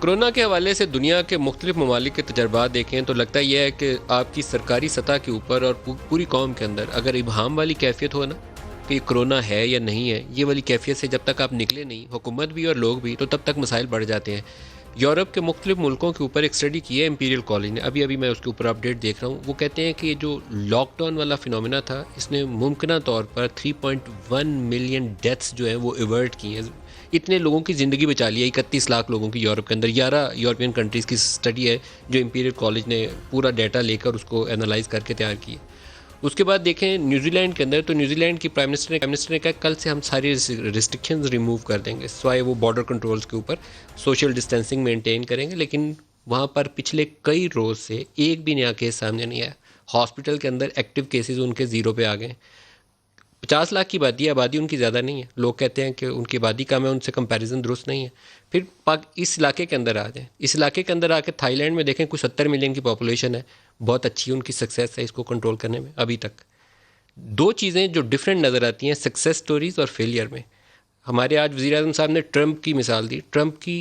Corona کے حوالے سے دنیا کے مختلف ممالک کے تجربات دیکھیں تو لگتا یہ ہے کہ آپ کی سرکاری سطح کے اوپر اور پوری قوم کے اندر اگر ابہام والی کیفیت ہو نا کہ یہ کرونا ہے یا نہیں ہے، یہ والی کیفیت سے جب تک آپ نکلے نہیں، حکومت بھی اور لوگ بھی، تو تب تک مسائل بڑھ جاتے ہیں۔ یورپ کے مختلف ملکوں کے اوپر ایک اسٹڈی کی ہے امپیریل کالج نے، ابھی میں اس کے اوپر اپڈیٹ دیکھ رہا ہوں۔ وہ کہتے ہیں کہ یہ جو لاک ڈاؤن والا فنومینا تھا، اس نے ممکنہ طور پر 3.1 ملین ڈیتھس جو ہیں وہ ایورٹ کی ہیں، اتنے لوگوں کی زندگی بچا لی ہے، 31 لاکھ لوگوں کی یورپ کے اندر۔ 11 یورپین کنٹریز کی اسٹڈی ہے جو امپیریل کالج نے پورا ڈیٹا لے کر اس کو انالائز کر کے تیار کی ہے۔ اس کے بعد دیکھیں نیوزی لینڈ کے اندر، تو نیوزی لینڈ کی پرائم منسٹر نے کہا کل سے ہم ساری ریسٹرکشنز ریموو کر دیں گے، سوائے وہ بارڈر کنٹرولز کے اوپر سوشل ڈسٹینسنگ مینٹین کریں گے، لیکن وہاں پر پچھلے کئی روز سے ایک بھی نیا کیس سامنے نہیں آیا۔ ہاسپٹل کے اندر ایکٹیو کیسز ان کے 0 پہ آ گئے۔ 50 لاکھ کی آبادی ان کی زیادہ نہیں ہے، لوگ کہتے ہیں کہ ان کی آبادی کم ہے، ان سے کمپیریزن درست نہیں ہے۔ پھر اس علاقے کے اندر آ جائیں، اس علاقے کے اندر آ کے تھائی لینڈ میں دیکھیں کوئی 70 ملین کی پاپولیشن ہے، بہت اچھی ان کی سکسیس ہے اس کو کنٹرول کرنے میں۔ ابھی تک دو چیزیں جو ڈیفرنٹ نظر آتی ہیں سکسیس سٹوریز اور فیلئر میں۔ ہمارے آج وزیر اعظم صاحب نے ٹرمپ کی مثال دی، ٹرمپ کی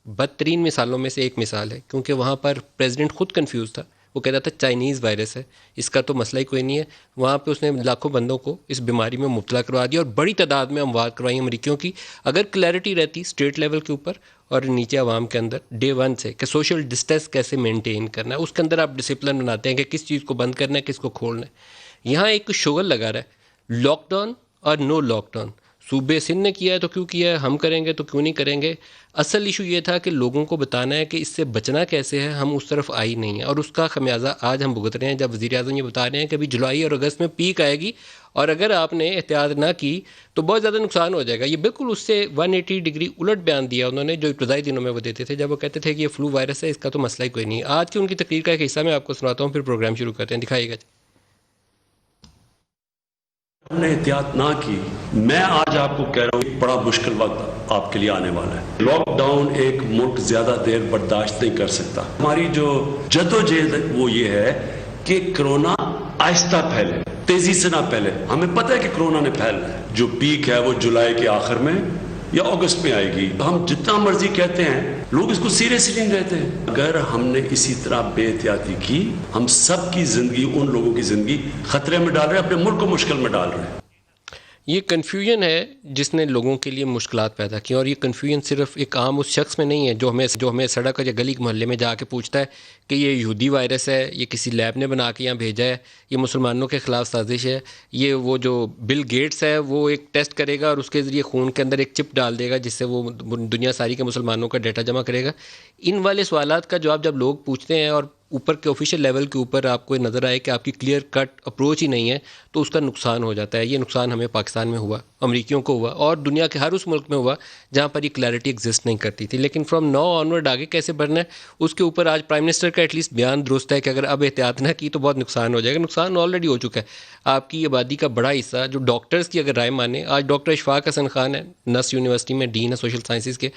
بدترین مثالوں میں سے ایک مثال ہے، کیونکہ وہاں پر پریزیڈنٹ خود کنفیوز تھا، وہ کہتا تھا چائنیز وائرس ہے، اس کا تو مسئلہ ہی کوئی نہیں ہے۔ وہاں پہ اس نے لاکھوں بندوں کو اس بیماری میں مبتلا کروا دیا اور بڑی تعداد میں اموات کروائی امریکیوں کی۔ اگر کلیئرٹی رہتی اسٹیٹ لیول کے اوپر اور نیچے عوام کے اندر ڈے 1 سے کہ سوشل ڈسٹینس کیسے مینٹین کرنا ہے، اس کے اندر آپ ڈسپلن بناتے ہیں کہ کس چیز کو بند کرنا ہے، کس کو کھولنا ہے۔ یہاں ایک شغل لگا رہا ہے، لاک ڈاؤن اور نو لاک ڈاؤن۔ صوبے سندھ نے کیا ہے تو کیوں کیا ہے، ہم کریں گے تو کیوں نہیں کریں گے۔ اصل ایشو یہ تھا کہ لوگوں کو بتانا ہے کہ اس سے بچنا کیسے ہے، ہم اس طرف آئی نہیں ہیں، اور اس کا خمیازہ آج ہم بھگت رہے ہیں جب وزیر اعظم یہ بتا رہے ہیں کہ ابھی جولائی اور اگست میں پیک آئے گی، اور اگر آپ نے احتیاط نہ کی تو بہت زیادہ نقصان ہو جائے گا۔ یہ بالکل اس سے 180 ڈگری الٹ بیان دیا انہوں نے جو ابتدائی دنوں میں وہ دیتے تھے، جب وہ کہتے تھے کہ یہ فلو وائرس ہے، اس کا تو مسئلہ ہی کوئی نہیں ہے۔ آج کی ان کی تقریر کا ایک حصہ میں آپ کو سناتا ہوں، پھر پروگرام شروع کرتے ہیں، دکھائیے گا۔ ہم نے احتیاط نہ کی، میں آج آپ کو کہہ رہا ہوں بڑا مشکل وقت آپ کے لیے آنے والا ہے۔ لاک ڈاؤن ایک ملک زیادہ دیر برداشت نہیں کر سکتا۔ ہماری جو جدوجہد وہ یہ ہے کہ کرونا آہستہ پھیلے، تیزی سے نہ پھیلے۔ ہمیں پتہ ہے کہ کرونا نے پھیلنا ہے، جو پیک ہے وہ جولائی کے آخر میں یا اگست میں آئے گی۔ ہم جتنا مرضی کہتے ہیں، لوگ اس کو سیریسلی نہیں لیتے ہیں۔ اگر ہم نے اسی طرح بے احتیاطی کی، ہم سب کی زندگی، ان لوگوں کی زندگی خطرے میں ڈال رہے ہیں، اپنے ملک کو مشکل میں ڈال رہے ہیں۔ یہ کنفیوژن ہے جس نے لوگوں کے لیے مشکلات پیدا کی، اور یہ کنفیوژن صرف ایک عام اس شخص میں نہیں ہے جو ہمیں سڑک یا گلی محلے میں جا کے پوچھتا ہے کہ یہ یہودی وائرس ہے، یہ کسی لیب نے بنا کے یہاں بھیجا ہے، یہ مسلمانوں کے خلاف سازش ہے، یہ وہ جو بل گیٹس ہے وہ ایک ٹیسٹ کرے گا اور اس کے ذریعے خون کے اندر ایک چپ ڈال دے گا جس سے وہ دنیا ساری کے مسلمانوں کا ڈیٹا جمع کرے گا۔ ان والے سوالات کا جواب جب لوگ پوچھتے ہیں اور اوپر کے آفیشیل لیول کے اوپر آپ کو نظر آئے کہ آپ کی کلیئر کٹ اپروچ ہی نہیں ہے، تو اس کا نقصان ہو جاتا ہے۔ یہ نقصان ہمیں پاکستان میں ہوا، امریکیوں کو ہوا، اور دنیا کے ہر اس ملک میں ہوا جہاں پر یہ کلیئرٹی ایگزسٹ نہیں کرتی تھی۔ لیکن فرام ناؤ آنورڈ آگے کیسے بڑھنا ہے، اس کے اوپر آج پرائم منسٹر کا ایٹ لیسٹ بیان درست ہے کہ اگر اب احتیاط نہ کی تو بہت نقصان ہو جائے گا۔ نقصان آلریڈی ہو چکا ہے۔ آپ کی آبادی کا بڑا حصہ جو ڈاکٹرز کی اگر رائے مانے، آج ڈاکٹر اشفاق حسن خان ہے، نس یونیورسٹی میں ڈین ہے سوشل سائنسز کے،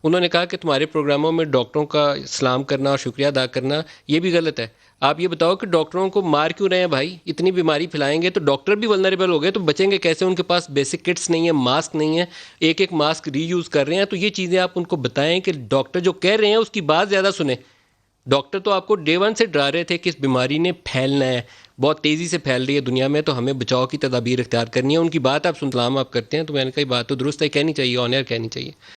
انہوں نے کہا کہ تمہارے پروگراموں میں ڈاکٹروں کا سلام کرنا اور شکریہ ادا کرنا یہ بھی غلط ہے۔ آپ یہ بتاؤ کہ ڈاکٹروں کو مار کیوں رہے ہیں بھائی؟ اتنی بیماری پھیلائیں گے تو ڈاکٹر بھی ولنریبل ہو گئے تو بچیں گے کیسے؟ ان کے پاس بیسک کٹس نہیں ہیں، ماسک نہیں ہے، ایک ماسک ری یوز کر رہے ہیں۔ تو یہ چیزیں آپ ان کو بتائیں کہ ڈاکٹر جو کہہ رہے ہیں اس کی بات زیادہ سنیں۔ ڈاکٹر تو آپ کو ڈے 1 سے ڈرا رہے تھے کہ اس بیماری نے پھیلنا ہے، بہت تیزی سے پھیل رہی ہے دنیا میں، تو ہمیں بچاؤ کی تدابیر اختیار کرنی ہے۔ ان کی بات آپ سلام آپ کرتے ہیں، تو میں نے کہا یہ بات تو درست ہے، کہنی چاہیے، آن ایئر کہنی چاہیے۔